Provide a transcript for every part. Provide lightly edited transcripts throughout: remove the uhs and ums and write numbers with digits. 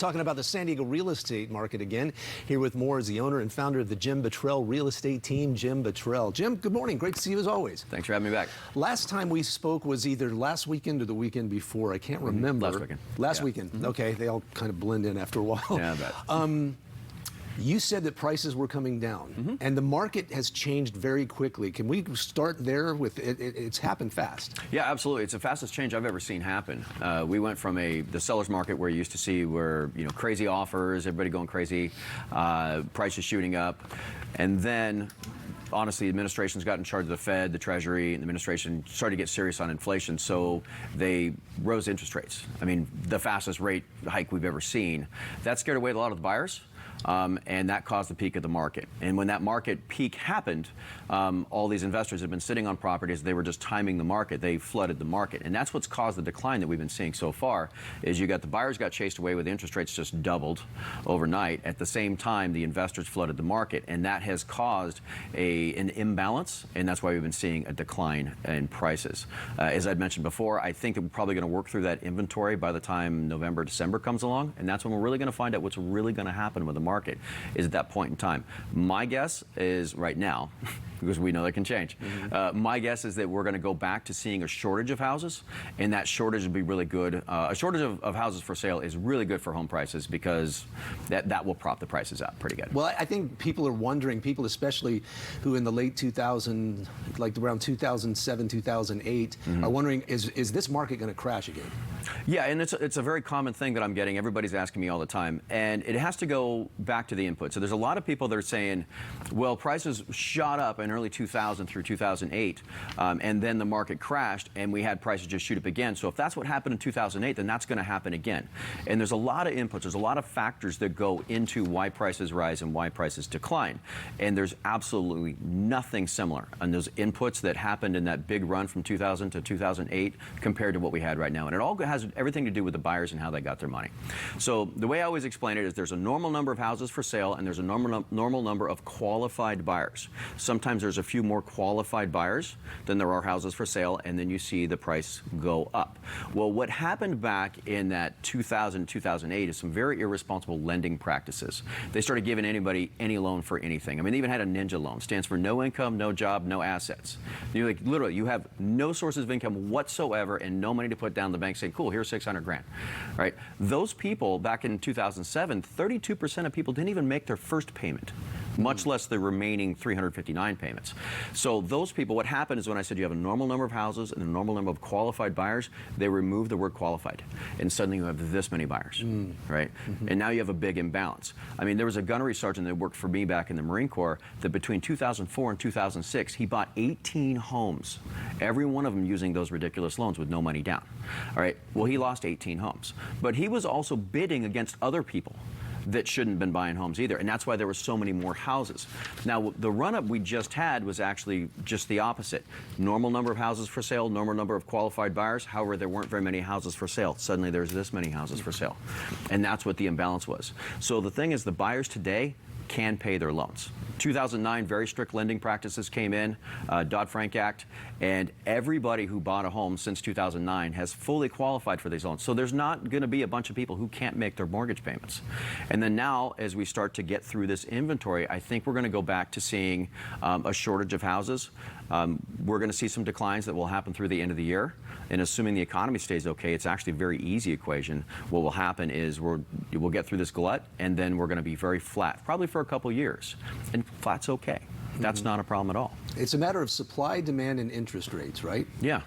Talking about the San Diego real estate market again. Here with more is the owner and founder of the Jim Bottrell real estate team, Jim Bottrell. Jim, good morning. Great to see you as always. Thanks for having me back. Last time we spoke was either last weekend or the weekend before. I can't remember. Last weekend. Last weekend. Okay, they all kind of blend in after a while. Yeah, I bet. You said that prices were coming down, and the market has changed very quickly. Can we start there with it? It's happened fast. Yeah, absolutely. It's the fastest change I've ever seen happen. We went from the seller's market where you used to see crazy offers, everybody going crazy, prices shooting up, and then honestly, the administration's got in charge of the Fed, the Treasury, and the administration started to get serious on inflation, so they rose interest rates. I mean, the fastest rate hike we've ever seen. That scared away a lot of the buyers. And that caused the peak of the market. And when that market peak happened, all these investors had been sitting on properties. They were just timing the market. They flooded the market. And that's what's caused the decline that we've been seeing so far, is you got the buyers got chased away with interest rates just doubled overnight. At the same time, the investors flooded the market. And that has caused an imbalance. And that's why we've been seeing a decline in prices. As I'd mentioned before, I think that we're probably going to work through that inventory by the time November, December comes along. And that's when we're really going to find out what's really going to happen with the market is at that point in time. My guess is right now, because we know that can change, my guess is that we're going to go back to seeing a shortage of houses, and that shortage will be really good. A shortage of houses for sale is really good for home prices because that will prop the prices up pretty good. Well, I think people are wondering, people especially who in the late 2000, like around 2007, 2008, are wondering, is this market going to crash again? Yeah, and it's a very common thing that I'm getting. Everybody's asking me all the time, and it has to go back to the input. So there's a lot of people that are saying, well, prices shot up in early 2000 through 2008, and then the market crashed, and we had prices just shoot up again. So if that's what happened in 2008, then that's going to happen again. And there's a lot of inputs. There's a lot of factors that go into why prices rise and why prices decline. And there's absolutely nothing similar on those inputs that happened in that big run from 2000 to 2008 compared to what we had right now. And it all has everything to do with the buyers and how they got their money. So the way I always explain it is there's a normal number of houses for sale and there's a normal number of qualified buyers. Sometimes there's a few more qualified buyers than there are houses for sale, and then you see the price go up. Well, what happened back in that 2000, 2008 is some very irresponsible lending practices. They started giving anybody any loan for anything. I mean, they even had a ninja loan. Stands for no income, no job, no assets. Literally, you have no sources of income whatsoever and no money to put down. The bank saying, cool, here's 600 grand, right? Those people back in 2007, 32% of people didn't even make their first payment, much less the remaining 359 payments. So those people, what happened is when I said you have a normal number of houses and a normal number of qualified buyers, they removed the word qualified. And suddenly you have this many buyers, right? And now you have a big imbalance. I mean, there was a gunnery sergeant that worked for me back in the Marine Corps that between 2004 and 2006, he bought 18 homes, every one of them using those ridiculous loans with no money down. All right, well, he lost 18 homes. But he was also bidding against other people that shouldn't have been buying homes either, and that's why there were so many more houses. Now, the run-up we just had was actually just the opposite. Normal number of houses for sale, normal number of qualified buyers. However, there weren't very many houses for sale. Suddenly, there's this many houses for sale, and that's what the imbalance was. So the thing is, the buyers today can pay their loans. 2009, very strict lending practices came in, Dodd-Frank Act, and everybody who bought a home since 2009 has fully qualified for these loans. So there's not going to be a bunch of people who can't make their mortgage payments. And then now, as we start to get through this inventory, I think we're going to go back to seeing a shortage of houses. We're going to see some declines that will happen through the end of the year. And assuming the economy stays okay, it's actually a very easy equation. What will happen is we'll get through this glut, and then we're going to be very flat, probably for a couple years. And flat's okay. That's not a problem at all. It's a matter of supply, demand, and interest rates, right? Yeah.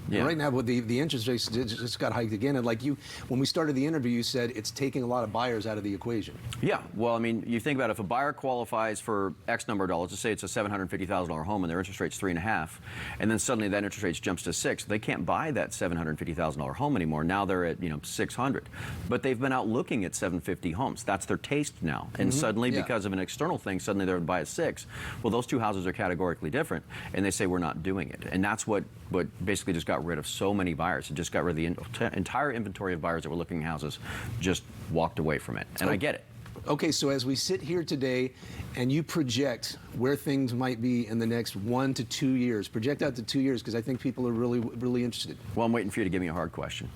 Yeah. Right now, with the interest rates just got hiked again, and like when we started the interview, you said it's taking a lot of buyers out of the equation. Yeah, well, I mean, you think about it, if a buyer qualifies for X number of dollars, let's say it's a $750,000 home and their interest rate's 3.5, and then suddenly that interest rate jumps to 6, they can't buy that $750,000 home anymore. Now they're at 600, but they've been out looking at 750 homes. That's their taste now, and suddenly because of an external thing, suddenly they're going to buy a 6. Well, those two houses are categorically different, and they say we're not doing it, and that's what basically just got rid of so many buyers. It just got rid of the entire inventory of buyers that were looking at houses, just walked away from it. And I get it. Okay, so as we sit here today and you project where things might be in the next 1 to 2 years, project out to 2 years, because I think people are really interested. Well, I'm waiting for you to give me a hard question.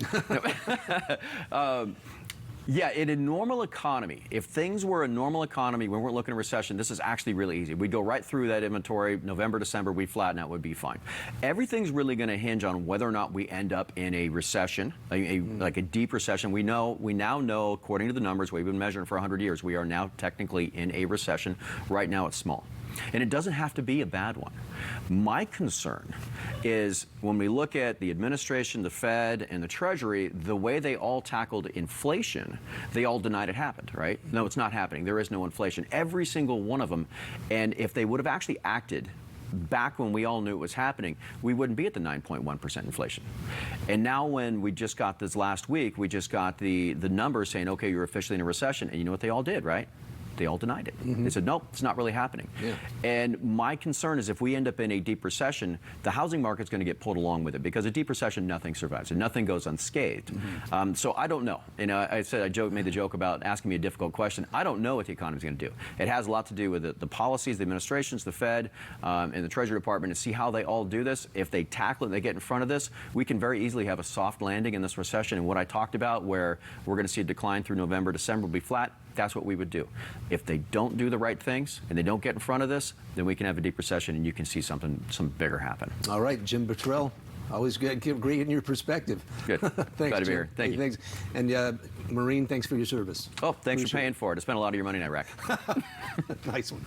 Yeah, in a normal economy, if things were a normal economy, we weren't looking at recession, this is actually really easy. We'd go right through that inventory, November, December, we'd flatten out, would be fine. Everything's really going to hinge on whether or not we end up in a recession, like a deep recession. We now know, according to the numbers we've been measuring for 100 years, we are now technically in a recession. Right now it's small. And it doesn't have to be a bad one. My concern is when we look at the administration, the Fed, and the Treasury, the way they all tackled inflation, they all denied it happened, right? No, it's not happening. There is no inflation. Every single one of them. And if they would have actually acted back when we all knew it was happening, we wouldn't be at the 9.1% inflation. And now when we just got this last week, we just got the numbers saying, okay, you're officially in a recession. And you know what they all did, right? They all denied it. They said, nope, it's not really happening. Yeah. And my concern is if we end up in a deep recession, the housing market's going to get pulled along with it, because a deep recession, nothing survives and nothing goes unscathed. So I don't know. You know, I made the joke about asking me a difficult question. I don't know what the economy's going to do. It has a lot to do with the policies, the administrations, the Fed, and the Treasury Department, to see how they all do this. If they tackle it and they get in front of this, we can very easily have a soft landing in this recession. And what I talked about, where we're going to see a decline through November, December, will be flat. That's what we would do. If they don't do the right things and they don't get in front of this, then we can have a deep recession and you can see some bigger happen. All right, Jim Bottrell, always great in your perspective. Good. Thanks, Glad to be Jim. here. Thank you. Thanks. And Maureen, thanks for your service. Oh, thanks for paying for it. I spent a lot of your money in Iraq. Nice one.